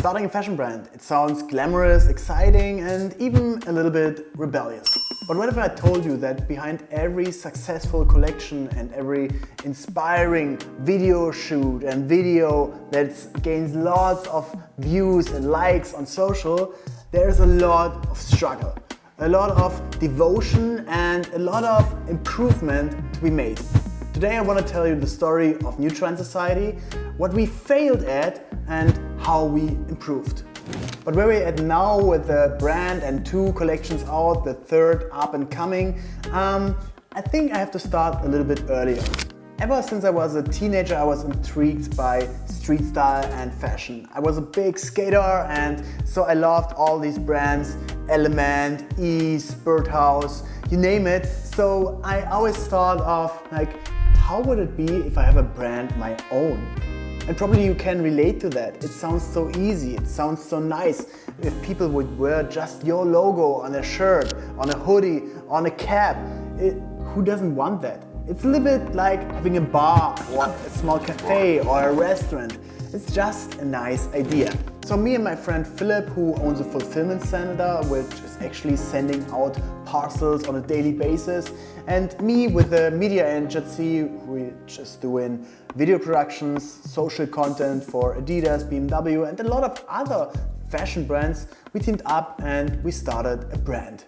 Starting a fashion brand, it sounds glamorous, exciting, and even a little bit rebellious. But what if I told you that behind every successful collection and every inspiring video shoot and video that gains lots of views and likes on social, there's a lot of struggle, a lot of devotion and a lot of improvement to be made. Today I want to tell you the story of New Trend Society, what we failed at and how we improved. But where we're at now with the brand and 2 collections out, the 3rd up and coming, I think I have to start a little bit earlier. Ever since I was a teenager, I was intrigued by street style and fashion. I was a big skater, and so I loved all these brands, Element, Ease, Birdhouse, you name it. So I always thought of how would it be if I have a brand my own? And probably you can relate to that. It sounds so easy, it sounds so nice. If people would wear just your logo on a shirt, on a hoodie, on a cap, who doesn't want that? It's a little bit like having a bar or a small cafe or a restaurant. It's just a nice idea. So me and my friend Philip, who owns a fulfillment center, which is actually sending out parcels on a daily basis, and me with the media agency, we're just doing video productions, social content for Adidas, BMW, and a lot of other fashion brands, we teamed up and we started a brand.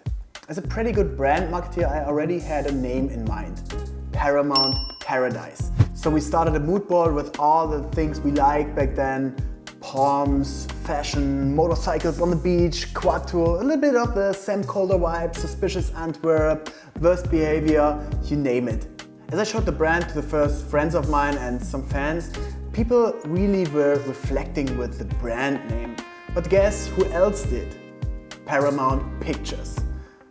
As a pretty good brand marketer, I already had a name in mind: Paramount Paradise. So we started a mood board with all the things we liked back then: palms, fashion, motorcycles on the beach, quad tour, a little bit of the Sam Calder vibe, suspicious Antwerp, worst behavior, you name it. As I showed the brand to the first friends of mine and some fans, people really were reflecting with the brand name. But guess who else did? Paramount Pictures.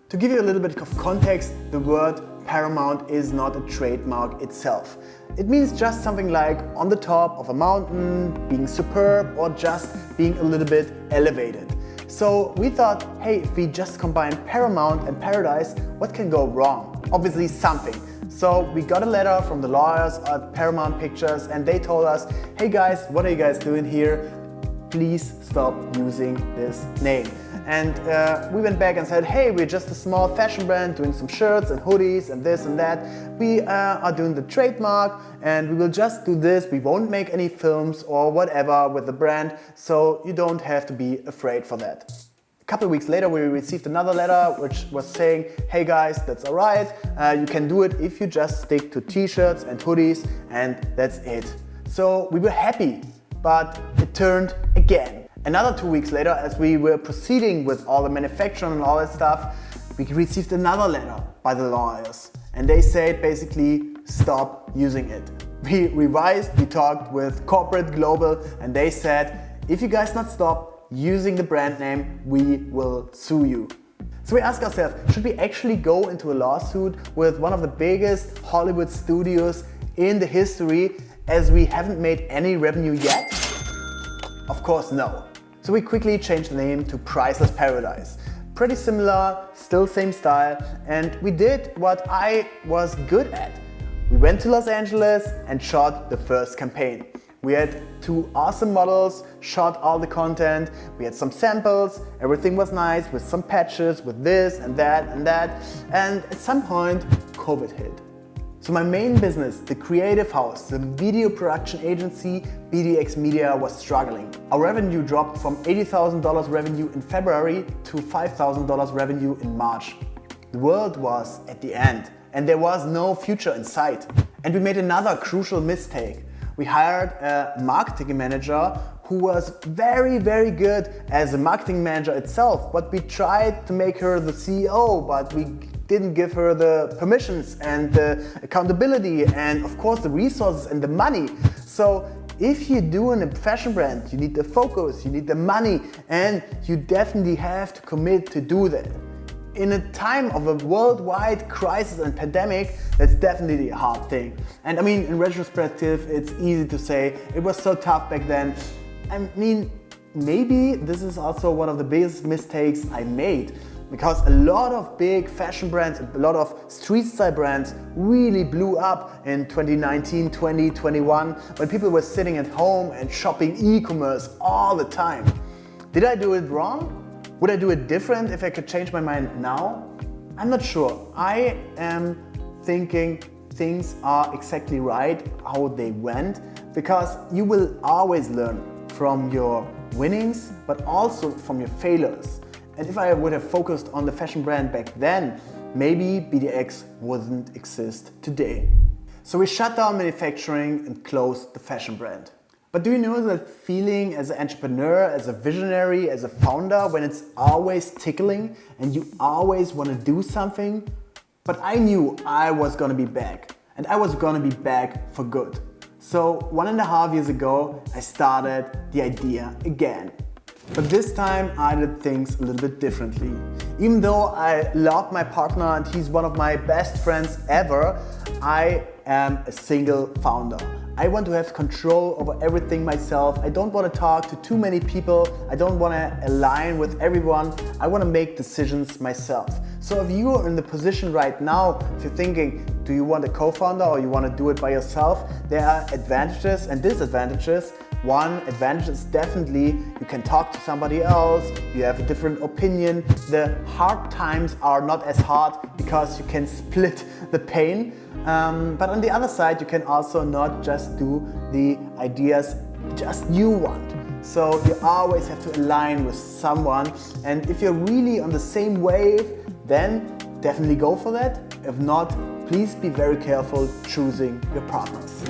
To give you a little bit of context, the word Paramount is not a trademark itself. It means just something like on the top of a mountain, being superb, or just being a little bit elevated. So we thought, hey, if we just combine Paramount and Paradise, what can go wrong? Obviously something. So we got a letter from the lawyers at Paramount Pictures and they told us, hey guys, what are you guys doing here? Please stop using this name. And we went back and said, hey, we're just a small fashion brand doing some shirts and hoodies and this and that. We are doing the trademark and we will just do this. We won't make any films or whatever with the brand, so you don't have to be afraid for that. A couple of weeks later, we received another letter which was saying, hey guys, that's all right. You can do it if you just stick to t-shirts and hoodies, and that's it. So we were happy, but it turned again. Another 2 weeks later, as we were proceeding with all the manufacturing and all that stuff, we received another letter by the lawyers. And they said basically, stop using it. We revised, we talked with corporate global, and they said, if you guys not stop using the brand name, we will sue you. So we asked ourselves, should we actually go into a lawsuit with one of the biggest Hollywood studios in the history, as we haven't made any revenue yet? Of course no. So we quickly changed the name to Priceless Paradise. Pretty similar, still same style, and we did what I was good at. We went to Los Angeles and shot the first campaign. We had 2 awesome models, shot all the content, we had some samples, everything was nice with some patches, with this and that and that, and at some point COVID hit. So my main business, the creative house, the video production agency, BDX Media, was struggling. Our revenue dropped from $80,000 revenue in February to $5,000 revenue in March. The world was at the end and there was no future in sight. And we made another crucial mistake. We hired a marketing manager who was very, very good as a marketing manager itself, but we tried to make her the CEO, but we didn't give her the permissions and the accountability and of course the resources and the money. So if you're doing a fashion brand, you need the focus, you need the money, and you definitely have to commit to do that. In a time of a worldwide crisis and pandemic, that's definitely a hard thing. And I mean, in retrospective, it's easy to say it was so tough back then. I mean, maybe this is also one of the biggest mistakes I made, because a lot of big fashion brands, a lot of street style brands really blew up in 2019, 2021, when people were sitting at home and shopping e-commerce all the time. Did I do it wrong? Would I do it different if I could change my mind now? I'm not sure. I am thinking things are exactly right how they went, because you will always learn from your winnings, but also from your failures. And if I would have focused on the fashion brand back then, maybe BDX wouldn't exist today. So we shut down manufacturing and closed the fashion brand. But do you know that feeling as an entrepreneur, as a visionary, as a founder, when it's always tickling and you always want to do something? But I knew I was gonna be back, and I was gonna be back for good. So 1.5 years ago, I started the idea again. But this time I did things a little bit differently. Even though I love my partner and he's one of my best friends ever, I am a single founder. I want to have control over everything myself. I don't want to talk to too many people. I don't want to align with everyone. I want to make decisions myself. So if you are in the position right now, if you're thinking, do you want a co-founder or you want to do it by yourself? There are advantages and disadvantages. One advantage is definitely you can talk to somebody else, you have a different opinion. The hard times are not as hard because you can split the pain. But on the other side, you can also not just do the ideas just you want. So you always have to align with someone. And if you're really on the same wave, then definitely go for that. If not, please be very careful choosing your partners.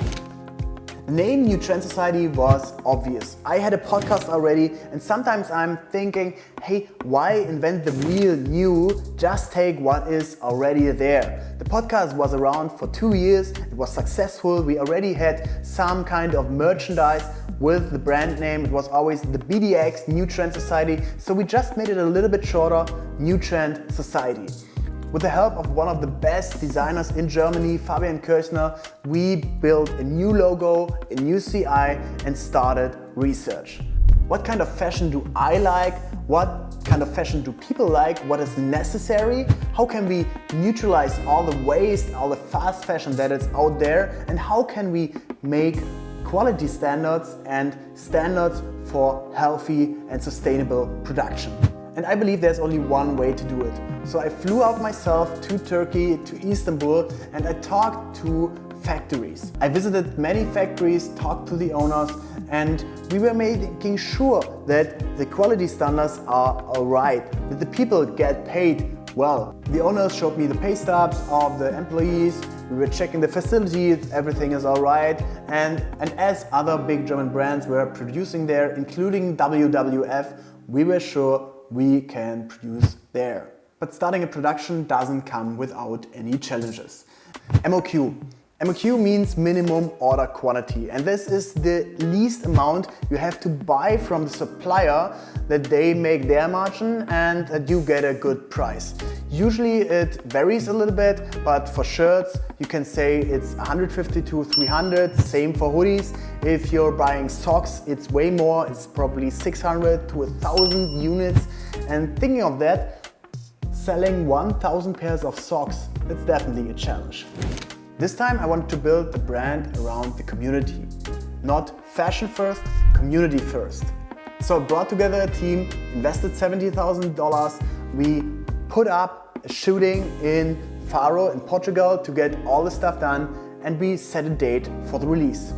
The name New Trend Society was obvious. I had a podcast already, and sometimes I'm thinking, hey, why invent the wheel new? Just take what is already there. The podcast was around for 2 years. It was successful. We already had some kind of merchandise with the brand name. It was always the BDX, New Trend Society. So we just made it a little bit shorter, New Trend Society. With the help of one of the best designers in Germany, Fabian Kirchner, we built a new logo, a new CI, and started research. What kind of fashion do I like? What kind of fashion do people like? What is necessary? How can we neutralize all the waste, all the fast fashion that is out there? And how can we make quality standards and standards for healthy and sustainable production? And I believe there's only one way to do it. So I flew out myself to Turkey, to Istanbul, and I talked to factories. I visited many factories, talked to the owners, and we were making sure that the quality standards are alright, that the people get paid well. The owners showed me the pay stubs of the employees, we were checking the facilities, everything is alright, and as other big German brands were producing there, including WWF, we were sure we can produce there. But starting a production doesn't come without any challenges. MOQ. MOQ means minimum order quantity, and this is the least amount you have to buy from the supplier that they make their margin and that you get a good price. Usually it varies a little bit, but for shirts you can say it's 150 to 300, same for hoodies. If you're buying socks, it's way more, it's probably 600 to 1,000 units. And thinking of that, selling 1,000 pairs of socks, that's definitely a challenge. This time I wanted to build the brand around the community. Not fashion first, community first. So I brought together a team, invested $70,000. We put up a shooting in Faro in Portugal to get all the stuff done, and we set a date for the release.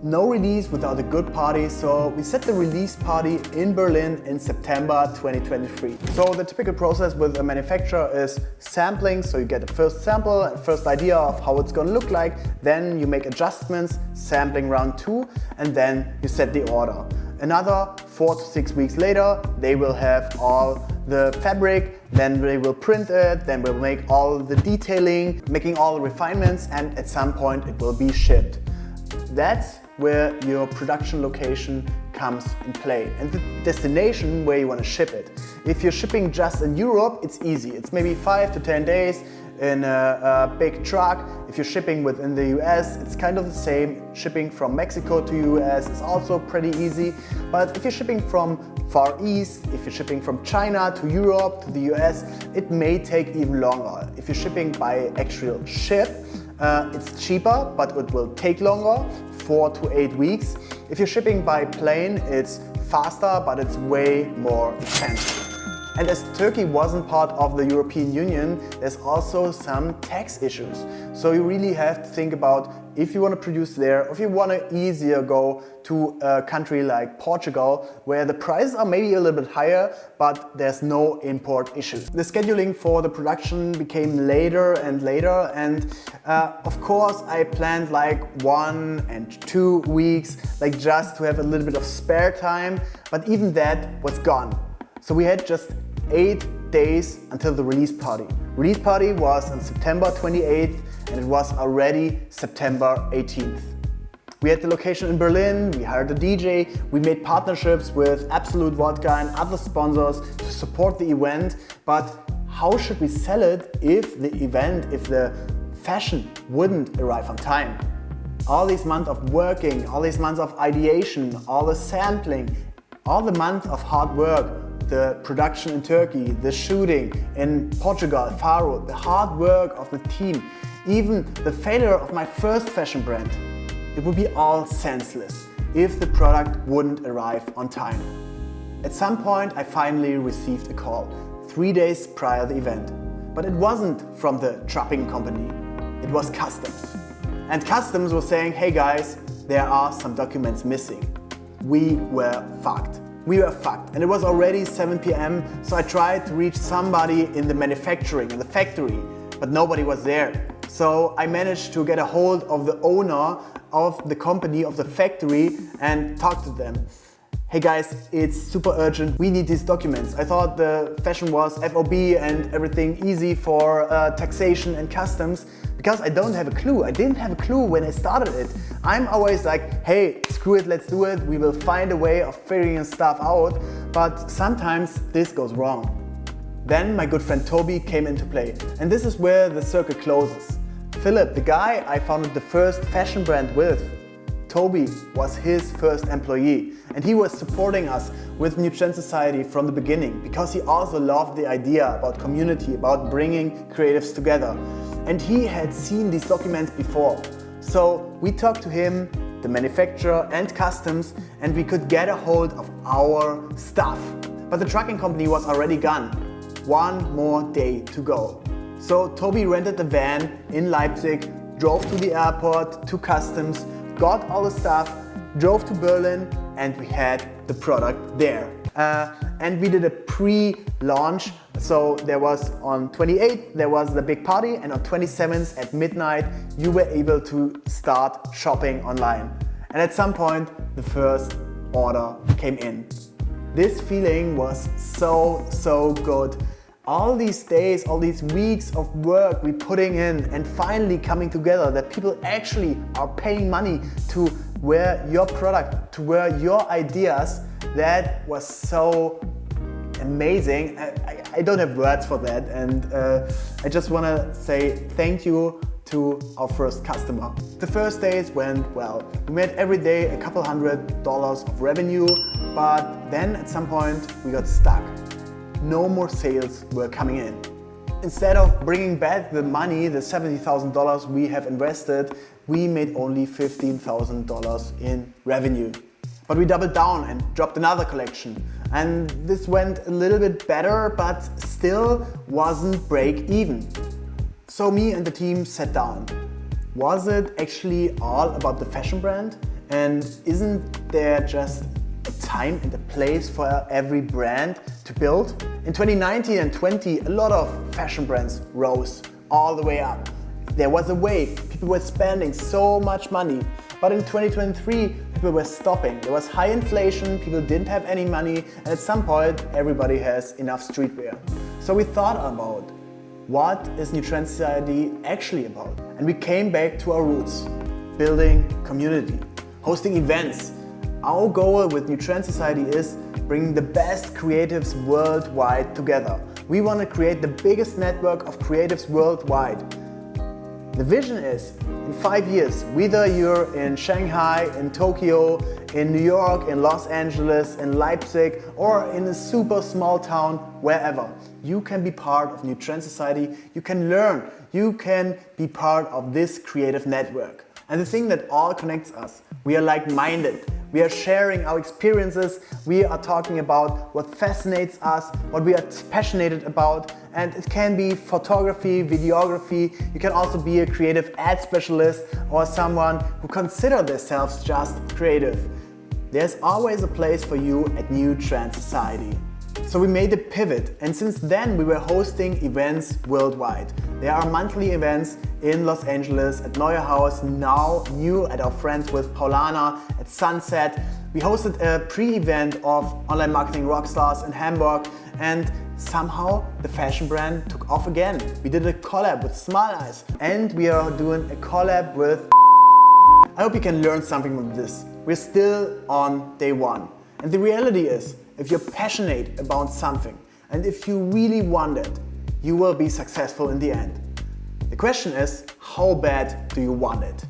No release without a good party, so we set the release party in Berlin in September 2023. So the typical process with a manufacturer is sampling, so you get a first sample, a first idea of how it's going to look like, then you make adjustments, sampling round 2, and then you set the order. Another 4 to 6 weeks later, they will have all the fabric, then they will print it, then we'll make all the detailing, making all the refinements, and at some point it will be shipped. That's where your production location comes in play, and the destination where you want to ship it. If you're shipping just in Europe, it's easy. It's maybe 5 to 10 days in a big truck. If you're shipping within the US, it's kind of the same. Shipping from Mexico to US is also pretty easy. But if you're shipping from Far East, if you're shipping from China to Europe to the US, it may take even longer. If you're shipping by actual ship, it's cheaper, but it will take longer, 4 to 8 weeks. If you're shipping by plane, it's faster, but it's way more expensive. And as Turkey wasn't part of the European Union, there's also some tax issues. So you really have to think about if you want to produce there, or if you want to easier go to a country like Portugal, where the prices are maybe a little bit higher, but there's no import issues. The scheduling for the production became later and later, and of course I planned like 1 and 2 weeks, like just to have a little bit of spare time, but even that was gone. So we had just 8 days until the release party. Release party was on September 28th and it was already September 18th. We had the location in Berlin, we hired a DJ, we made partnerships with Absolute Vodka and other sponsors to support the event, but how should we sell it if the fashion wouldn't arrive on time? All these months of working, all these months of ideation, all the sampling, all the months of hard work, the production in Turkey, the shooting in Portugal, Faro, the hard work of the team, even the failure of my first fashion brand, it would be all senseless if the product wouldn't arrive on time. At some point I finally received a call, 3 days prior to the event. But it wasn't from the trucking company, it was customs. And customs was saying, hey guys, there are some documents missing. We were fucked. We were fucked. And it was already 7 p.m. so I tried to reach somebody in the manufacturing, in the factory, but nobody was there. So I managed to get a hold of the owner of the company, of the factory, and talk to them. Hey guys, it's super urgent, we need these documents. I thought the fashion was FOB and everything easy for taxation and customs, because I don't have a clue. I didn't have a clue when I started it. I'm always like, hey, screw it, let's do it. We will find a way of figuring stuff out, but sometimes this goes wrong. Then my good friend Toby came into play, and this is where the circle closes. Philip, the guy I founded the first fashion brand with, Toby was his first employee, and he was supporting us with New Trend Society from the beginning because he also loved the idea about community, about bringing creatives together. And he had seen these documents before. So we talked to him, the manufacturer and customs, and we could get a hold of our stuff. But the trucking company was already gone. 1 more day to go. So Toby rented a van in Leipzig, drove to the airport, to customs, got all the stuff, drove to Berlin, and we had the product there. And we did a pre-launch. So there was on 28th, there was the big party, and on 27th at midnight, you were able to start shopping online. And at some point, the first order came in. This feeling was so good. All these days, all these weeks of work we putting in and finally coming together, that people actually are paying money to wear your product, to wear your ideas, that was so amazing. I don't have words for that, and I just want to say thank you to our first customer. The first days went well. We made every day a couple $100 of revenue, but then at some point we got stuck. No more sales were coming in. Instead of bringing back the money, the $70,000 we have invested, we made only $15,000 in revenue. But we doubled down and dropped another collection. And this went a little bit better, but still wasn't break even. So me and the team sat down. Was it actually all about the fashion brand? And isn't there just a time and a place for every brand to build? In 2019 and 20, a lot of fashion brands rose all the way up. There was a wave, people were spending so much money. But in 2023, people were stopping. There was high inflation, people didn't have any money, and at some point, everybody has enough streetwear. So we thought about, what is New Trend Society actually about? And we came back to our roots, building community, hosting events. Our goal with New Trend Society is bringing the best creatives worldwide together. We want to create the biggest network of creatives worldwide. The vision is, in 5 years, whether you're in Shanghai, in Tokyo, in New York, in Los Angeles, in Leipzig, or in a super small town, wherever, you can be part of New Trend Society, you can learn, you can be part of this creative network. And the thing that all connects us, we are like-minded. We are sharing our experiences, we are talking about what fascinates us, what we are passionate about, and it can be photography, videography. You can also be a creative ad specialist or someone who consider themselves just creative. There's always a place for you at New Trend Society. So we made a pivot, and since then we were hosting events worldwide. There are monthly events in Los Angeles at Neue Haus, now new at our friends with Paulana at Sunset. We hosted a pre-event of online marketing rockstars in Hamburg, and somehow the fashion brand took off again. We did a collab with Smile Eyes, and we are doing a collab with I hope you can learn something from this. We're still on day one. And the reality is, if you're passionate about something and if you really want it, you will be successful in the end. The question is, how bad do you want it?